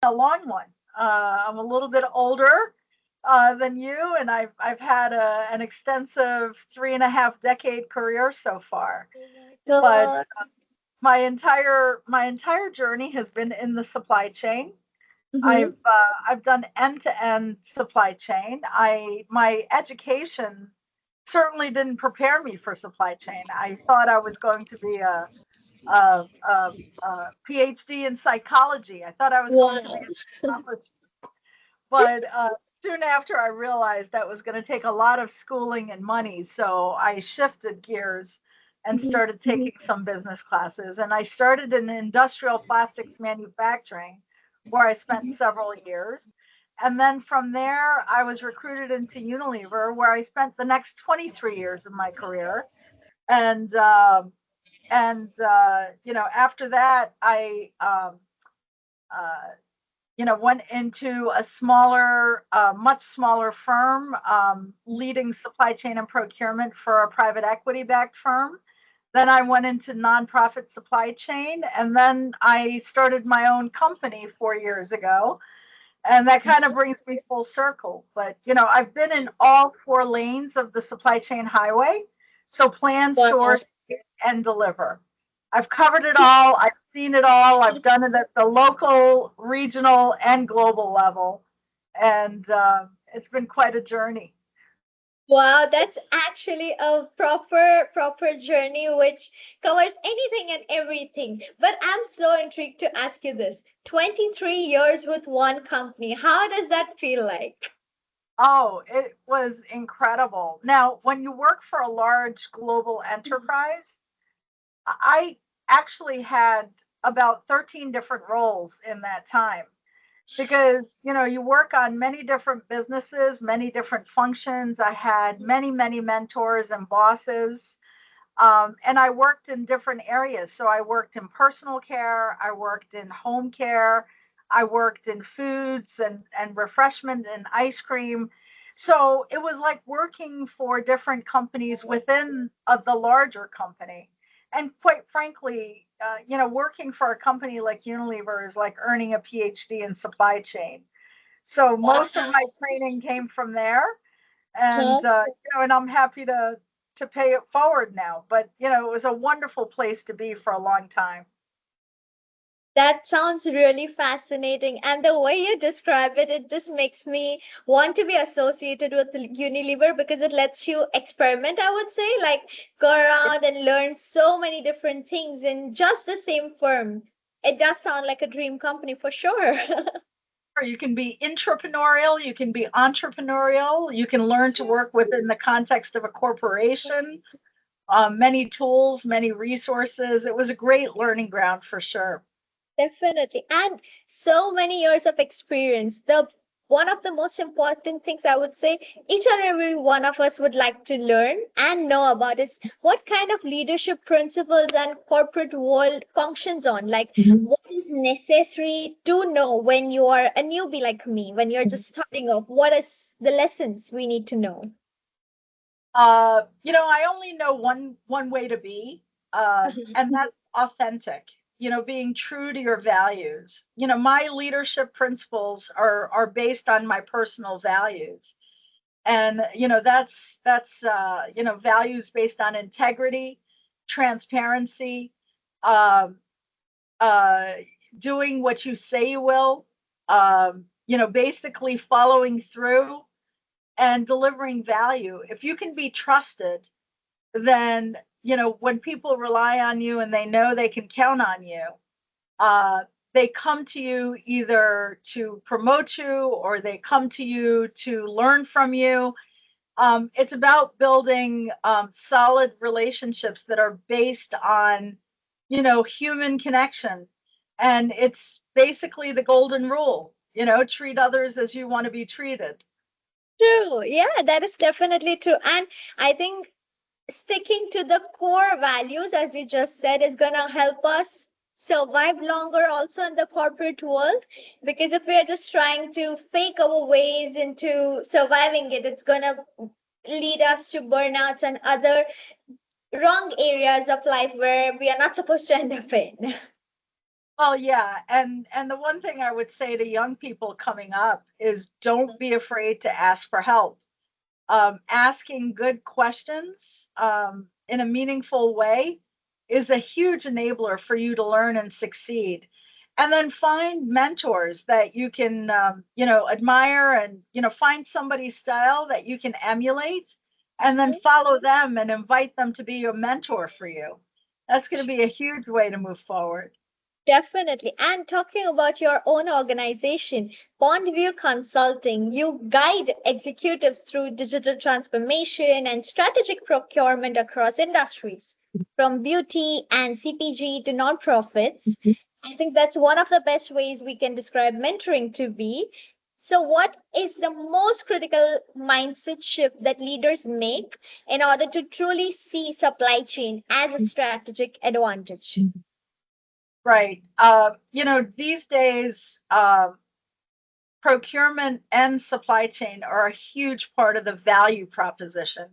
a long one. I'm a little bit older than you, and I've had an extensive 3.5 decade career so far. Oh my But God. my entire journey has been in the supply chain. Mm-hmm. I've done end-to-end supply chain. My education certainly didn't prepare me for supply chain. I thought I was going to be a PhD in psychology. I thought I was going to be Wow. a psychologist, but soon after I realized that was going to take a lot of schooling and money. So I shifted gears and Mhm. started taking some business classes. And I started in industrial plastics manufacturing, where I spent several years. And then from there, I was recruited into Unilever, where I spent the next 23 years of my career. And after that, I went into a smaller, much smaller firm, leading supply chain and procurement for a private equity backed firm. Then I went into nonprofit supply chain, and then I started my own company 4 years ago. And that kind of brings me full circle. But, I've been in all four lanes of the supply chain highway. So plan, Wow. source, and deliver. I've covered it all. I've seen it all. I've done it at the local, regional, and global level. And it's been quite a journey. Wow, that's actually a proper journey which covers anything and everything. But I'm so intrigued to ask you this. 23 years with one company. How does that feel like? Oh, it was incredible. Now, when you work for a large global enterprise, I actually had about 13 different roles in that time because you work on many different businesses, many different functions. I had many mentors and bosses, and I worked in different areas. So I worked in personal care, I worked in home care, I worked in foods and refreshment and ice cream. So it was like working for different companies within the larger company. And quite frankly, working for a company like Unilever is like earning a PhD in supply chain. So most of my training came from there, and Wow. and I'm happy to pay it forward now. But it was a wonderful place to be for a long time. That sounds really fascinating. And the way you describe it, it just makes me want to be associated with Unilever because it lets you experiment, I would say, like go around and learn so many different things in just the same firm. It does sound like a dream company for sure. Or you can be intrapreneurial, you can be entrepreneurial, you can learn to work within the context of a corporation. Many tools, many resources. It was a great learning ground for sure. Definitely. And so many years of experience. The one of the most important things I would say each and every one of us would like to learn and know about is what kind of leadership principles and corporate world functions on. Like what is necessary to know when you are a newbie like me, when you're just starting off, what is the lessons we need to know? I only know one way to be, and that's authentic. Being true to your values. My leadership principles are based on my personal values, and that's values based on integrity, transparency, um, uh, doing what you say you will. Basically following through and delivering value. If you can be trusted, then when people rely on you and they know they can count on you, uh, they come to you either to promote you or they come to you to learn from you. It's about building solid relationships that are based on human connection, and it's basically the golden rule. Treat others as you want to be treated. True. Yeah, that is definitely true. And I think sticking to the core values, as you just said, is going to help us survive longer also in the corporate world. Because if we are just trying to fake our ways into surviving it, it's going to lead us to burnouts and other wrong areas of life where we are not supposed to end up in. Well, yeah, and the one thing I would say to young people coming up is don't be afraid to ask for help. Asking good questions in a meaningful way is a huge enabler for you to learn and succeed. And then find mentors that you can, admire, and find somebody's style that you can emulate, and then follow them and invite them to be your mentor for you. That's going to be a huge way to move forward. Definitely. And talking about your own organization, Bondview Consulting, you guide executives through digital transformation and strategic procurement across industries, from beauty and CPG to nonprofits. I think that's one of the best ways we can describe mentoring to be. So, what is the most critical mindset shift that leaders make in order to truly see supply chain as a strategic advantage? Right. These days, procurement and supply chain are a huge part of the value proposition.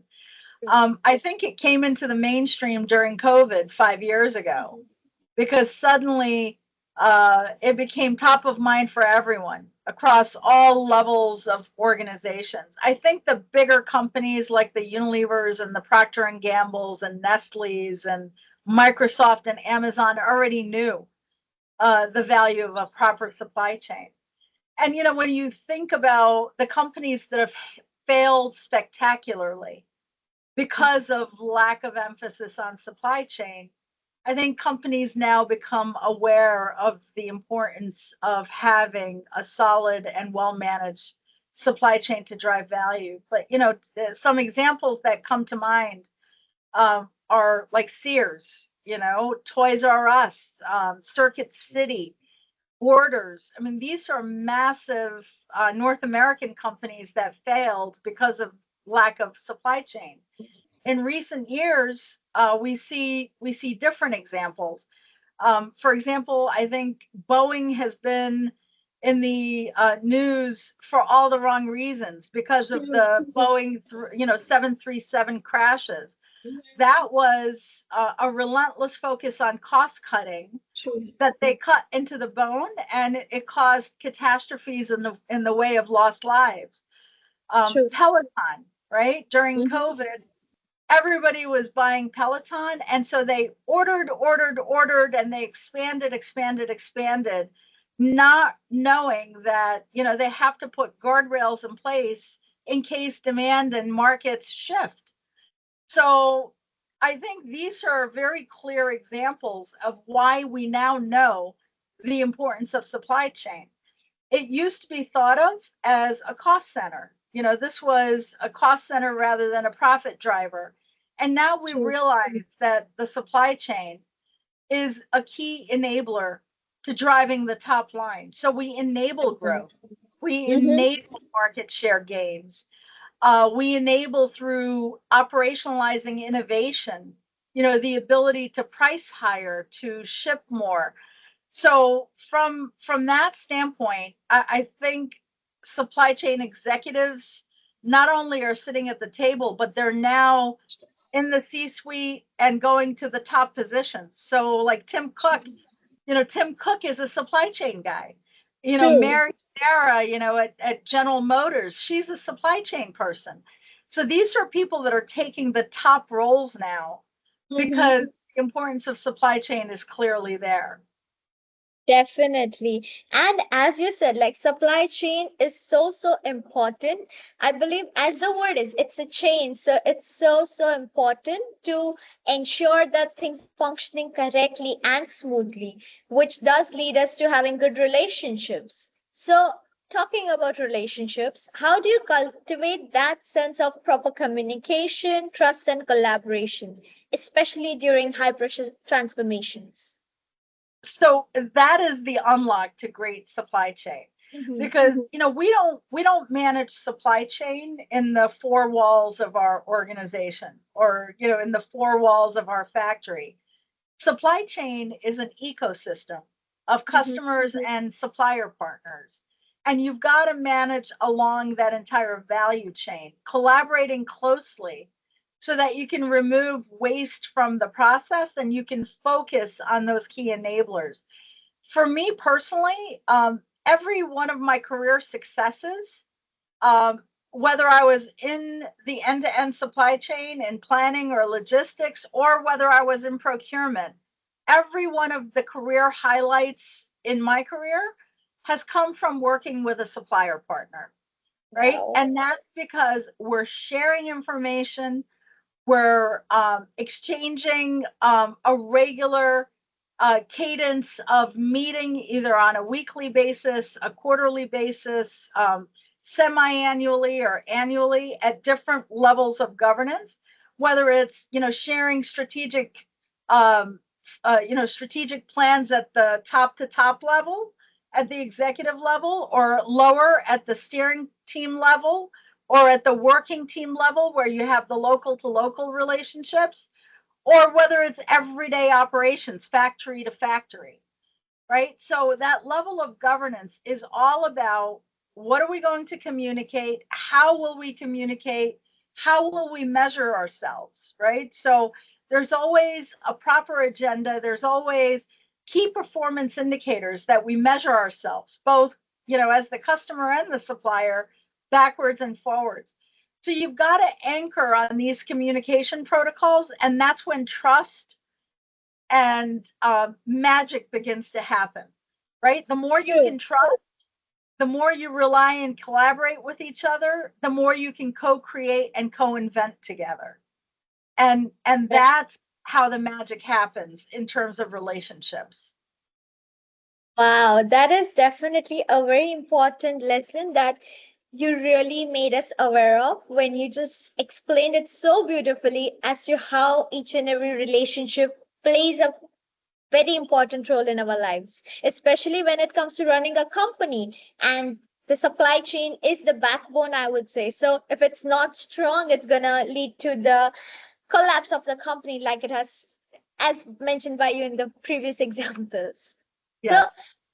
I think it came into the mainstream during COVID 5 years ago because suddenly it became top of mind for everyone across all levels of organizations. I think the bigger companies like the Unilevers and the Procter and Gambles and Nestle's and Microsoft and Amazon already knew the value of a proper supply chain. And when you think about the companies that have failed spectacularly because of lack of emphasis on supply chain, I think companies now become aware of the importance of having a solid and well managed supply chain to drive value. But some examples that come to mind are like Sears, Toys R Us, Circuit City, Borders. I mean, these are massive North American companies that failed because of lack of supply chain. In recent years, we see different examples. For example, I think Boeing has been in the news for all the wrong reasons because of the Boeing, 737 crashes. That was a relentless focus on cost cutting that they cut into the bone, and it caused catastrophes in the way of lost lives. True. Peloton, right? During Mhm. COVID, everybody was buying Peloton, and so they ordered, and they expanded, not knowing that they have to put guardrails in place in case demand and markets shift. So I think these are very clear examples of why we now know the importance of supply chain. It used to be thought of as a cost center. This was a cost center rather than a profit driver. And now we True. realize that the supply chain is a key enabler to driving the top line. So we enable growth, we Mhm. enable market share gains, we enable through operationalizing innovation, the ability to price higher, to ship more. So from that standpoint, I think supply chain executives not only are sitting at the table, but they're now in the C-suite and going to the top positions. So like Tim Cook is a supply chain guy. True. Mary Sarah, at General Motors, she's a supply chain person. So these are people that are taking the top roles now Mhm. because the importance of supply chain is clearly there. Definitely. And as you said, like supply chain is so, so important. I believe, as the word is, it's a chain. So it's so, so important to ensure that things functioning correctly and smoothly, which does lead us to having good relationships. So, talking about relationships, how do you cultivate that sense of proper communication, trust, and collaboration, especially during high pressure transformations? So that is the unlock to great supply chain, Mhm. because we don't manage supply chain in the four walls of our organization, or in the four walls of our factory. Supply chain is an ecosystem of Mhm. customers and supplier partners, and you've got to manage along that entire value chain, collaborating closely so that you can remove waste from the process and you can focus on those key enablers. For me personally, every one of my career successes, um, whether I was in the end-to-end supply chain and planning or logistics, or whether I was in procurement, every one of the career highlights in my career has come from working with a supplier partner, right? Wow. And that's because we're sharing information, we're exchanging a regular cadence of meeting either on a weekly basis, a quarterly basis, semi-annually or annually at different levels of governance, whether it's, sharing um, strategic plans at the top to top level, at the executive level, or lower at the steering team level, or at the working team level where you have the local to local relationships, or whether it's everyday operations, factory to factory, right? So that level of governance is all about what are we going to communicate? How will we communicate? How will we measure ourselves, right? So there's always a proper agenda. There's always key performance indicators that we measure ourselves, both, as the customer and the supplier, backwards and forwards. So you've got to anchor on these communication protocols, and that's when trust and magic begins to happen, right? The more you can trust, the more you rely and collaborate with each other, the more you can co-create and co-invent together. And that's how the magic happens in terms of relationships. Wow, that is definitely a very important lesson that you really made us aware of when you just explained it so beautifully as to how each and every relationship plays a very important role in our lives, especially when it comes to running a company. And the supply chain is the backbone, I would say. So if it's not strong, it's gonna lead to the collapse of the company, like it has, as mentioned by you in the previous examples. So Yes.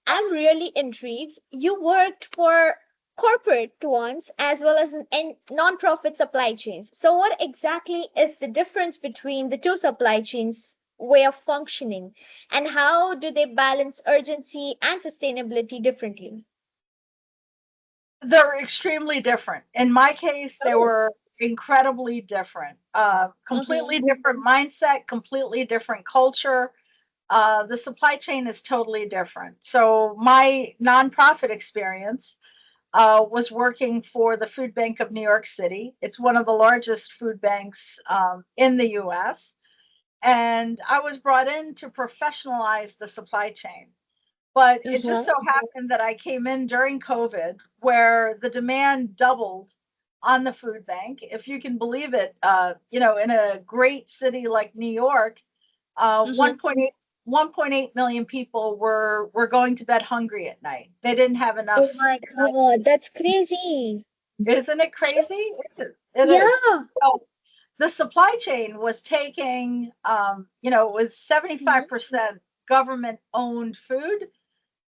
I'm really intrigued. You worked for corporate ones as well as non-profit supply chains. So what exactly is the difference between the two supply chains way of functioning, and how do they balance urgency and sustainability differently? They're extremely different. In my case, they Oh, were incredibly different. uh-huh. Completely different mindset, completely different culture. The supply chain is totally different. So my nonprofit experience was working for the Food Bank of New York City. It's one of the largest food banks in the US. And I was brought in to professionalize the supply chain. But it just Uh-huh. so happened that I came in during COVID, where the demand doubled on the food bank. If you can believe it, in a great city like New York, Uh-huh. 1.8 million people were going to bed hungry at night. They didn't have enough. Oh my God, that's crazy. Isn't it crazy? It is. It is. Yeah. So the supply chain was taking, it was Mhm. 75% government owned food.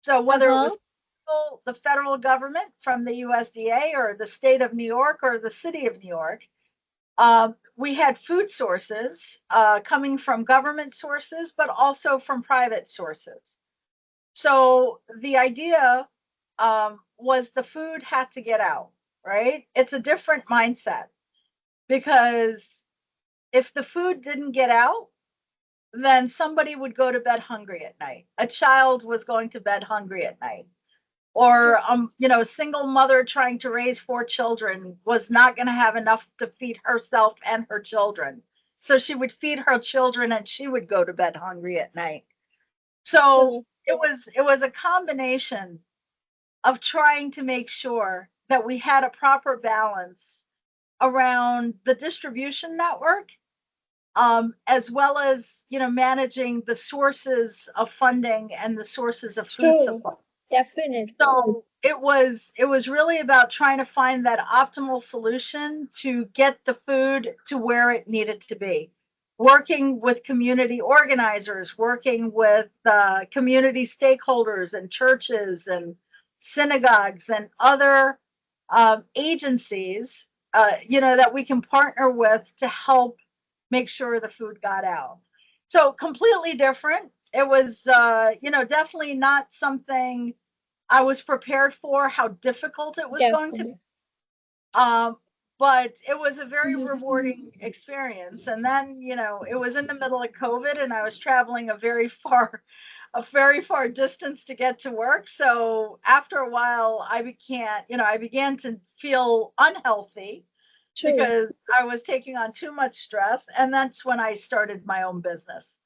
So whether it Uh-huh. was the federal government from the USDA or the state of New York or the city of New York, we had food sources coming from government sources, but also from private sources. So the idea was the food had to get out, right? It's a different mindset because if the food didn't get out, then somebody would go to bed hungry at night. A child was going to bed hungry at night. Or a single mother trying to raise four children was not going to have enough to feed herself and her children. So she would feed her children and she would go to bed hungry at night. So True. it was a combination of trying to make sure that we had a proper balance around the distribution network, as well as managing the sources of funding and the sources of food True. supply. Definitely. So it was really about trying to find that optimal solution to get the food to where it needed to be. Working with community organizers, working with community stakeholders and churches and synagogues and other agencies, that we can partner with to help make sure the food got out. So completely different. it was, definitely not something I was prepared for, how difficult it was going to be. Definitely. Um, but it was a very Mhm. rewarding experience. And then, it was in the middle of COVID and I was traveling a very far distance to get to work. So after a while, I began to feel unhealthy True. because I was taking on too much stress. And that's when I started my own business.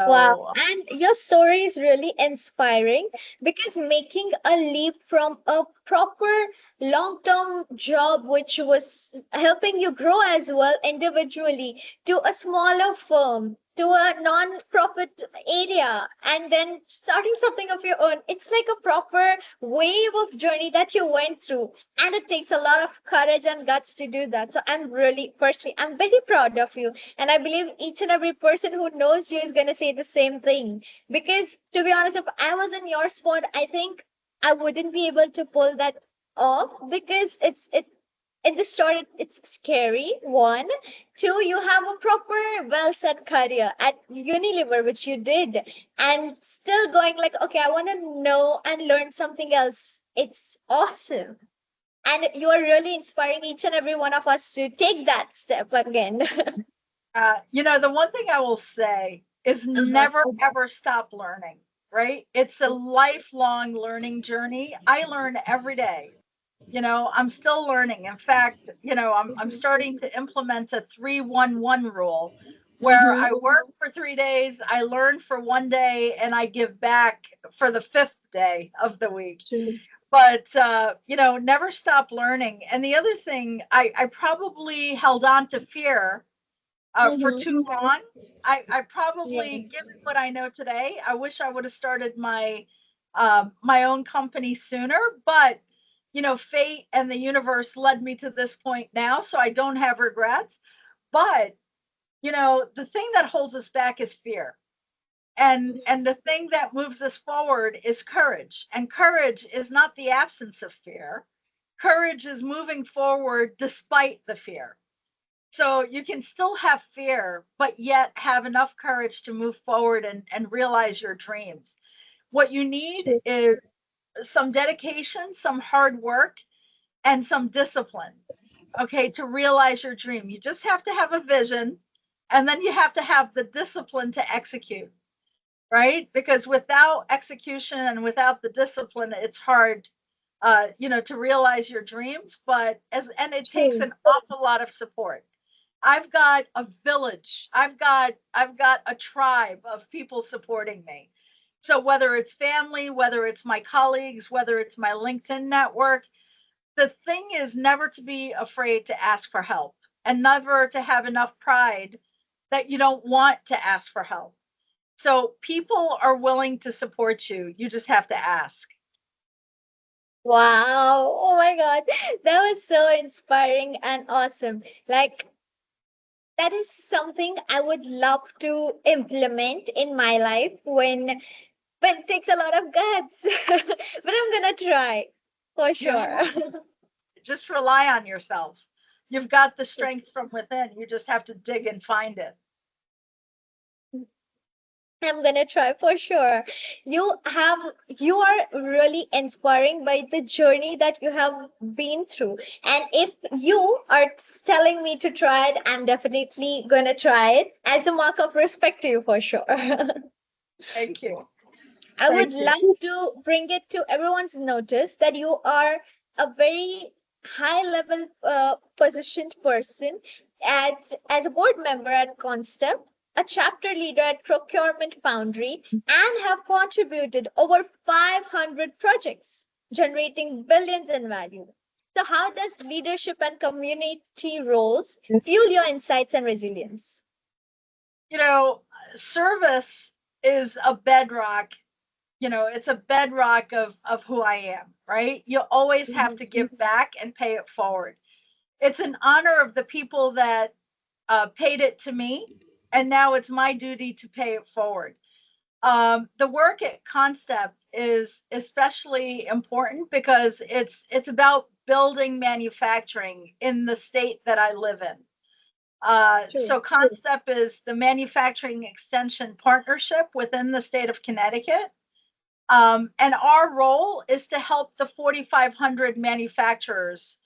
Wow. So, And your story is really inspiring because making a leap from a proper long-term job, which was helping you grow as well individually, to a smaller firm, to a non-profit area, and then starting something of your own. It's like a proper wave of journey that you went through. And it takes a lot of courage and guts to do that. So I'm really, personally, I'm very proud of you. And I believe each and every person who knows you is going to say the same thing. Because to be honest, if I was in your spot, I think I wouldn't be able to pull that off because in the start it's scary. One, two, you have a proper well set career at Unilever, which you did, and still going like, okay, I want to know and learn something else. It's awesome. And you are really inspiring each and every one of us to take that step again. the one thing I will say is Uh-huh. never ever stop learning, right? It's a lifelong learning journey. I learn every day. I'm still learning. In fact, I'm starting to implement a 3-1-1 rule where Mm-hmm. I work for 3 days, I learn for one day, and I give back for the fifth day of the week. True. But never stop learning. And the other thing, I probably held on to fear for Mm-hmm. too long. I Yeah. probably, given what I know today, I wish I would have started my own company sooner. But fate and the universe led me to this point now, so I don't have regrets. But the thing that holds us back is fear, and the thing that moves us forward is courage. And courage is not the absence of fear. Courage is moving forward despite the fear. So you can still have fear, but yet have enough courage to move forward and realize your dreams. What you need True. is some dedication, some hard work, and some discipline, okay, to realize your dream. You just have to have a vision, and then you have to have the discipline to execute, right? Because without execution and without the discipline, it's hard, to realize your dreams. And it takes True. an awful lot of support. I've got a village. I've got a tribe of people supporting me. So whether it's family, whether it's my colleagues, whether it's my LinkedIn network, the thing is never to be afraid to ask for help and never to have enough pride that you don't want to ask for help. So people are willing to support you. You just have to ask. Wow. Oh my God. That was so inspiring and awesome. Like, that is something I would love to implement in my life when it takes a lot of guts. But I'm gonna try for You sure. have just rely on yourself. You've got the strength from within. You just have to dig and find it. I'm gonna try for sure. You are really inspiring by the journey that you have been through. And if you are telling me to try it, I'm definitely gonna try it as a mark of respect to you for sure. Thank you. I would Thank you. love to bring it to everyone's notice that you are a very high level positioned person as a board member at Constep, a chapter leader at Procurement Foundry, and have contributed over 500 projects, generating billions in value. So, how does leadership and community roles fuel your insights and resilience? You know, Service is a bedrock. It's a bedrock of who I am, right? You always have to give back and pay it forward. It's an honor of the people that paid it to me, and now it's my duty to pay it forward. The work at Concept is especially important because it's about building manufacturing in the state that I live in. So Concept is the manufacturing extension partnership within the state of Connecticut. And our role is to help the 4,500 manufacturers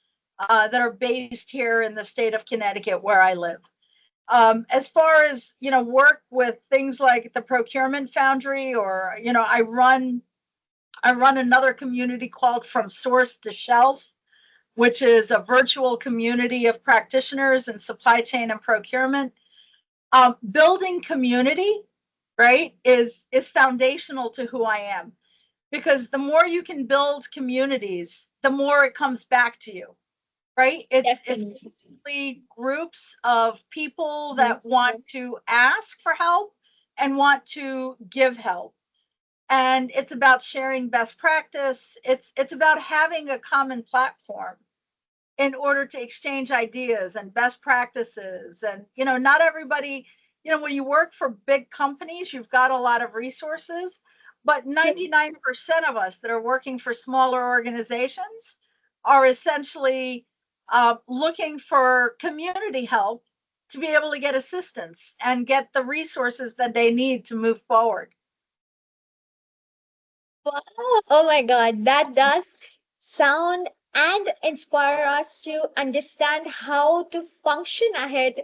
that are based here in the state of Connecticut, where I live. As far as, work with things like the procurement foundry, or, I run another community called From Source to Shelf, which is a virtual community of practitioners in supply chain and procurement. Building community, right, is foundational to who I am, because the more you can build communities, the more it comes back to you, right? It's basically groups of people that want to ask for help and want to give help. And it's about sharing best practice. It's about having a common platform in order to exchange ideas and best practices. And, not everybody, when you work for big companies, you've got a lot of resources, but 99% of us that are working for smaller organizations are essentially looking for community help to be able to get assistance and get the resources that they need to move forward. Wow. Oh my God, that does sound and inspire us to understand how to function ahead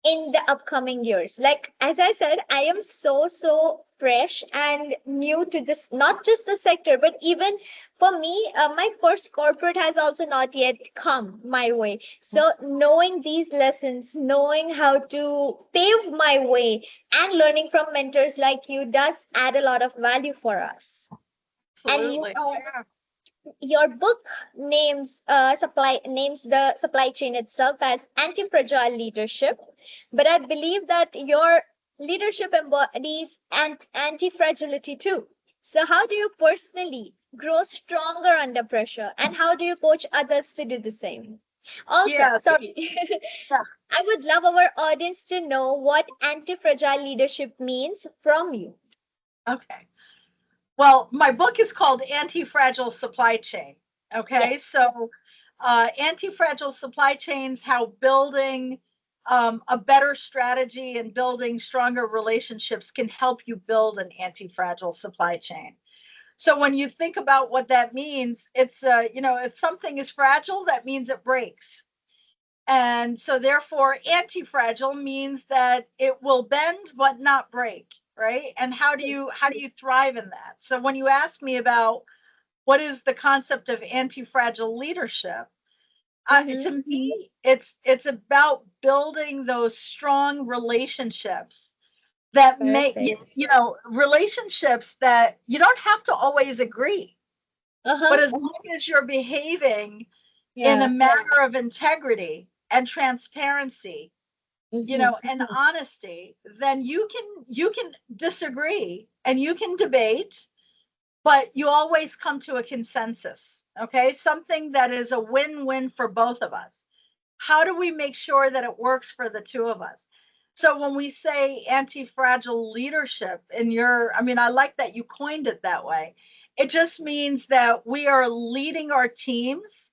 in the upcoming years. Like, as I said, I am so fresh and new to this, not just the sector, but even for me, my first corporate has also not yet come my way. So knowing these lessons, knowing how to pave my way, and learning from mentors like you does add a lot of value for us. Absolutely. And your book names the supply chain itself as anti-fragile leadership, but I believe that your leadership embodies anti-fragility too. So how do you personally grow stronger under pressure, and how do you coach others to do the same? Also, Yeah. sorry, Yeah. I would love our audience to know what anti-fragile leadership means from you. Okay. Well, my book is called Anti-Fragile Supply Chain. Okay. Yes. So, anti-fragile supply chains, how building a better strategy and building stronger relationships can help you build an anti-fragile supply chain. So when you think about what that means, it's, if something is fragile, that means it breaks. And so therefore, anti-fragile means that it will bend but not break, right? And how do you thrive in that? So when you ask me about what is the concept of anti-fragile leadership, to me, it's about building those strong relationships that make relationships that you don't have to always agree, but as long as you're behaving in a manner of integrity and transparency, and honesty, then you can disagree and you can debate, but you always come to a consensus. Okay, something that is a win-win for both of us. How do we make sure that it works for the two of us? So when we say anti-fragile leadership, I like that you coined it that way. It just means that we are leading our teams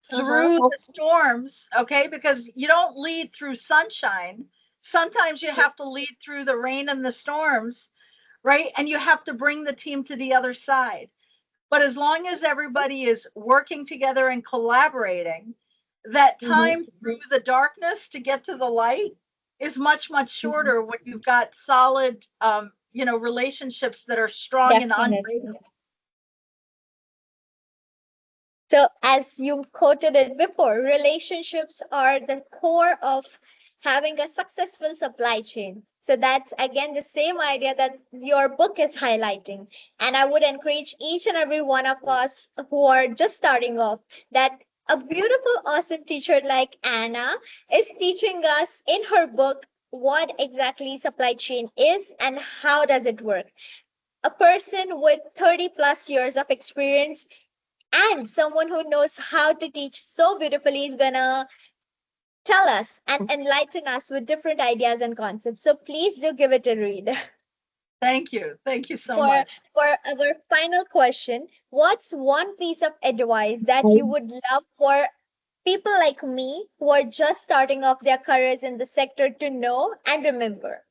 through the storms, okay? Because you don't lead through sunshine. Sometimes you have to lead through the rain and the storms, right? And you have to bring the team to the other side. But as long as everybody is working together and collaborating, that time through the darkness to get to the light is much shorter when you've got solid, relationships that are strong and unbreakable. So, as you quoted it before, relationships are the core of having a successful supply chain. So, that's again the same idea that your book is highlighting. And I would encourage each and every one of us who are just starting off that a beautiful, awesome teacher like Anna is teaching us in her book what exactly supply chain is and how does it work. A person with 30 plus years of experience and someone who knows how to teach so beautifully is gonna tell us and enlighten us with different ideas and concepts. So please do give it a read. Thank you. Thank you so For much. for our final question, what's one piece of advice that you would love for people like me who are just starting off their careers in the sector to know and remember?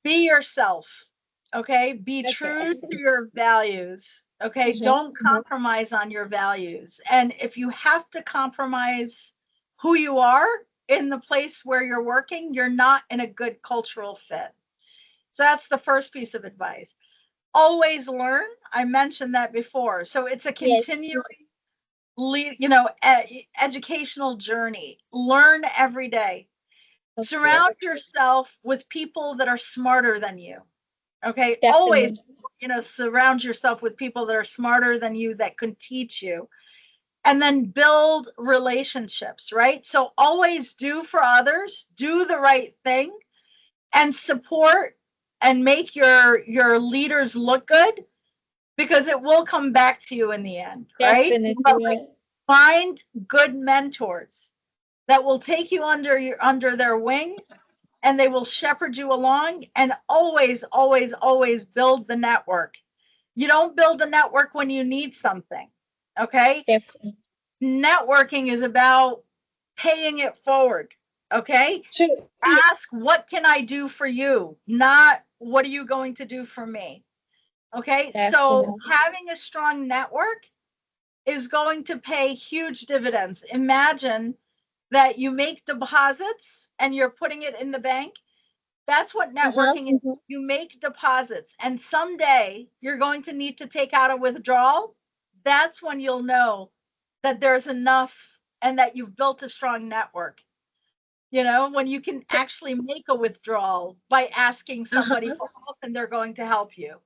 Be yourself. Okay. Be true Okay. to your values. Okay. Don't compromise on your values. And if you have to compromise who you are in the place where you're working, you're not in a good cultural fit. So that's the first piece of advice. Always learn. I mentioned that before. So it's a Yes, continuing, educational journey. Learn every day. okay, Surround yourself with people that are smarter than you. Okay. Always, definitely. surround yourself with people that are smarter than you that can teach you. And then build relationships, right? So always do for others, do the right thing, and support and make your leaders look good, because it will come back to you in the end, right? But like, Definitely. find good mentors that will take you under their wing, and they will shepherd you along, and always, always, always build the network. You don't build the network when you need something. Okay. Definitely. Networking is about paying it forward. Okay. True. Ask, what can I do for you? Not, what are you going to do for me? Okay. So Definitely. having a strong network is going to pay huge dividends. Imagine that you make deposits and you're putting it in the bank. That's what Uh-huh. networking is. You make deposits, and someday you're going to need to take out a withdrawal. That's when you'll know that there's enough and that you've built a strong network. When you can actually make a withdrawal by asking somebody Uh-huh. for help, and they're going to help you.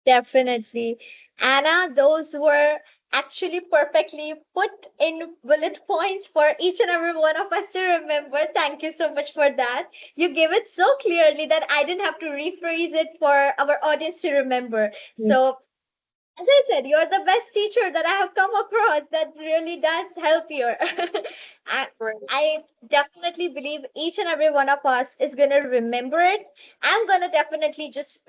Definitely. Anna, those were actually perfectly put in bullet points for each and every one of us to remember. Thank you so much for that. You gave it so clearly that I didn't have to rephrase it for our audience to remember. So as I said, you're the best teacher that I have come across that really does help here. I, Great. I definitely believe each and every one of us is going to remember it. I'm going to definitely just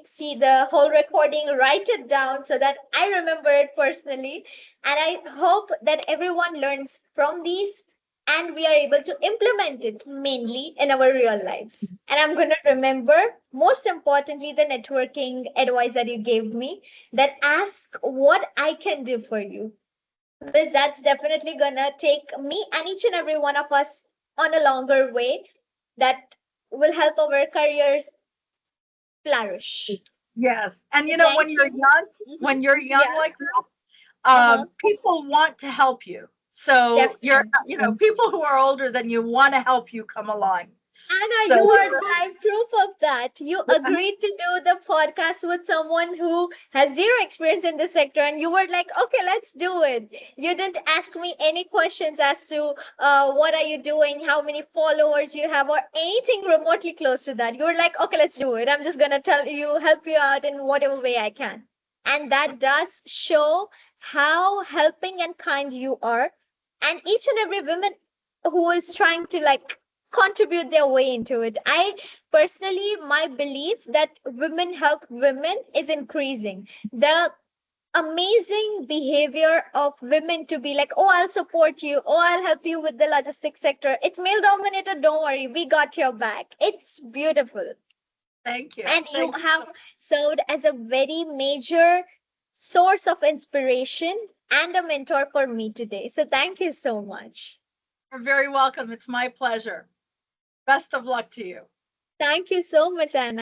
see the whole recording, write it down so that I remember it personally. And I hope that everyone learns from these and we are able to implement it mainly in our real lives. And I'm going to remember, most importantly, the networking advice that you gave me, that ask what I can do for you. Because that's definitely gonna take me and each and every one of us on a longer way that will help our careers flourish. Yes. And So thank when you're you. young, Mhm. when you're young Yeah. like that, Uh-huh. people want to help you. So Definitely. people who are older than you want to help you come along. Anna, So you are live proof of that. You agreed to do the podcast with someone who has zero experience in this sector, and you were like, okay, let's do it. You didn't ask me any questions as to what are you doing, how many followers you have, or anything remotely close to that. You were like, okay, let's do it. I'm just going to tell you, help you out in whatever way I can. And that does show how helping and kind you are. And each and every woman who is trying to like contribute their way into it. I personally, my belief that women help women is increasing. The amazing behavior of women to be like, oh, I'll support you, oh, I'll help you with the logistics sector. It's male dominated, don't worry, we got your back. It's beautiful. thank you. And you Thank you. have served as a very major source of inspiration and a mentor for me today. So thank you so much. You're very welcome. It's my pleasure. Best of luck to you. Thank you so much, Anna.